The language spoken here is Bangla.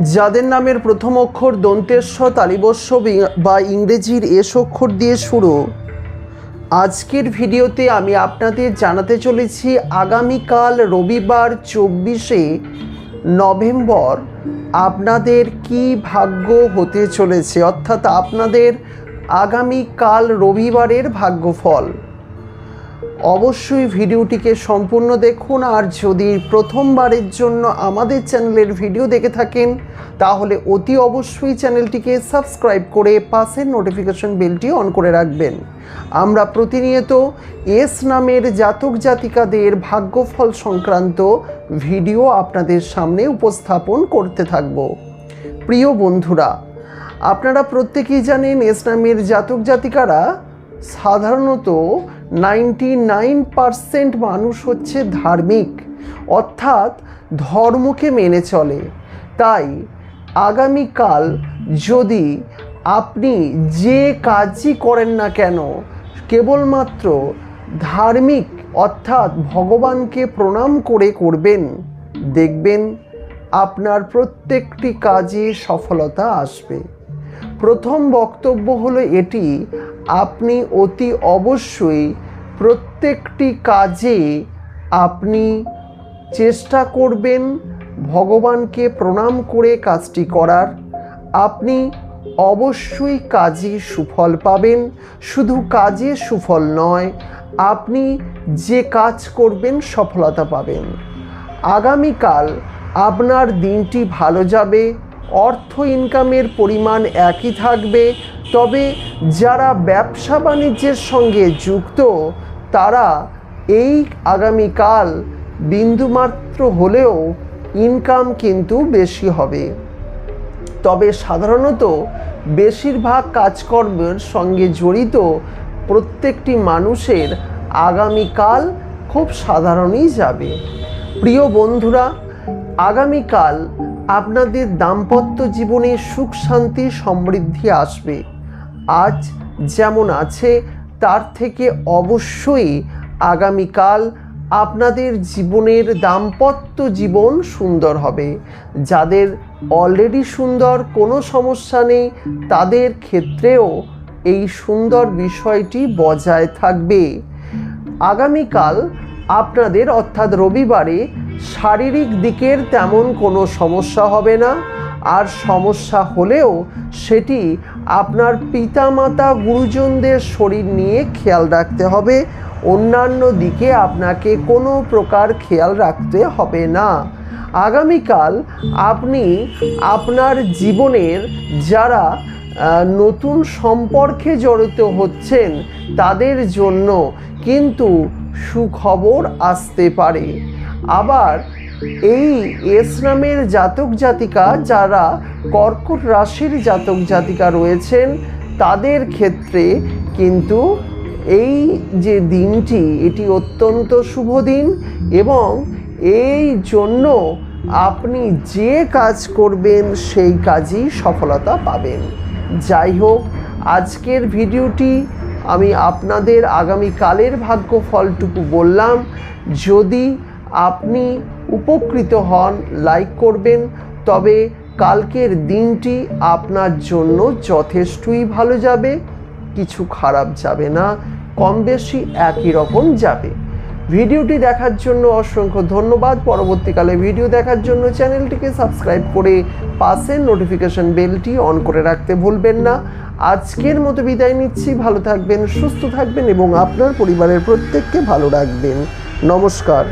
যাদের নামের প্রথম অক্ষর দন্তেস্ব তালিবস্য বা ইংরেজির এস অক্ষর দিয়ে শুরু, আজকের ভিডিওতে আমি আপনাদের জানাতে চলেছি আগামীকাল রবিবার 24শে নভেম্বর আপনাদের কি ভাগ্য হতে চলেছে, অর্থাৎ আপনাদের আগামীকাল রবিবারের ভাগ্যফল। অবশ্যই ভিডিওটিকে সম্পূর্ণ দেখুন। আর যদি প্রথমবারের জন্য আমাদের চ্যানেলের ভিডিও দেখে থাকেন তাহলে অতি অবশ্যই চ্যানেলটিকে সাবস্ক্রাইব করে পাশের নোটিফিকেশন বেলটি অন করে রাখবেন। আমরা প্রতিনিয়ত এস নামের জাতক জাতিকাদের ভাগ্যফল সংক্রান্ত ভিডিও আপনাদের সামনে উপস্থাপন করতে থাকব। প্রিয় বন্ধুরা, আপনারা প্রত্যেকেই জানেন এস নামের জাতক জাতিকারা সাধারণত 99% মানুষ হচ্ছে ধার্মিক, অর্থাৎ ধর্মকে মেনে চলে। তাই আগামীকাল যদি আপনি যে কাজই করেন না কেন কেবলমাত্র ধার্মিক অর্থাৎ ভগবানকে প্রণাম করে করবেন, দেখবেন আপনার প্রত্যেকটি কাজে সফলতা আসবে। প্রথম বক্তব্য হলো এটি, আপনি অতি অবশ্যই প্রত্যেকটি কাজে আপনি চেষ্টা করবেন ভগবানকে প্রণাম করে কাজটি করার। আপনি অবশ্যই কাজে সুফল পাবেন। শুধু কাজে সুফল নয়, আপনি যে কাজ করবেন সফলতা পাবেন। আগামীকাল আপনার দিনটি ভালো যাবে। অর্থ ইনকামের পরিমাণ একই থাকবে, তবে যারা ব্যবসা বাণিজ্যের সঙ্গে যুক্ত তারা এই আগামীকাল বিন্দুমাত্র হলেও ইনকাম কিন্তু বেশি হবে। তবে সাধারণত বেশিরভাগ কাজকর্মের সঙ্গে জড়িত প্রত্যেকটি মানুষের আগামীকাল খুব সাধারণই যাবে। প্রিয় বন্ধুরা, আগামীকাল আপনাদের দাম্পত্য জীবনে সুখ শান্তি সমৃদ্ধি আসবে। আজ যেমন আছে তার থেকে অবশ্যই আগামীকাল আপনাদের জীবনের দাম্পত্য জীবন সুন্দর হবে। যাদের অলরেডি সুন্দর, কোনো সমস্যা নেই, তাদের ক্ষেত্রেও এই সুন্দর বিষয়টি বজায় থাকবে। আগামীকাল আপনাদের অর্থাৎ রবিবারে শারীরিক দিকের তেমন কোনো সমস্যা হবে না। আর সমস্যা হলেও সেটি আপনার পিতামাতা গুরুজনদের শরীর নিয়ে খেয়াল রাখতে হবে। অন্যান্য দিকে আপনাকে কোনো প্রকার খেয়াল রাখতে হবে না। আগামীকাল আপনি আপনার জীবনের যারা নতুন সম্পর্কে জড়িত হচ্ছেন তাদের জন্য কিন্তু সুখবর আসতে পারে। আবার এই এস নামের জাতক জাতিকা যারা কর্কট রাশির জাতক জাতিকা রয়েছেন তাদের ক্ষেত্রে কিন্তু এই যে দিনটি এটি অত্যন্ত শুভ দিন এবং এই জন্য আপনি যে কাজ করবেন সেই কাজই সফলতা পাবেন। যাই হোক, আজকের ভিডিওটি আমি আপনাদের আগামীকালের ভাগ্যফলটুকু বললাম। যদি আপনি উপকৃত হন লাইক করবেন, তবে কালকের দিনটি আপনার জন্য যথেষ্টই ভালো যাবে, কিছু খারাপ যাবে না, কম বেশি একই রকম যাবে। ভিডিওটি দেখার জন্য অসংখ্য ধন্যবাদ। পরবর্তীকালে ভিডিও দেখার জন্য চ্যানেলটিকে সাবস্ক্রাইব করে পাশের নোটিফিকেশন বেলটি অন করে রাখতে ভুলবেন না। আজকের মতো বিদায় নিচ্ছি। ভালো থাকবেন, সুস্থ থাকবেন এবং আপনার পরিবারের প্রত্যেককে ভালো রাখবেন। নমস্কার।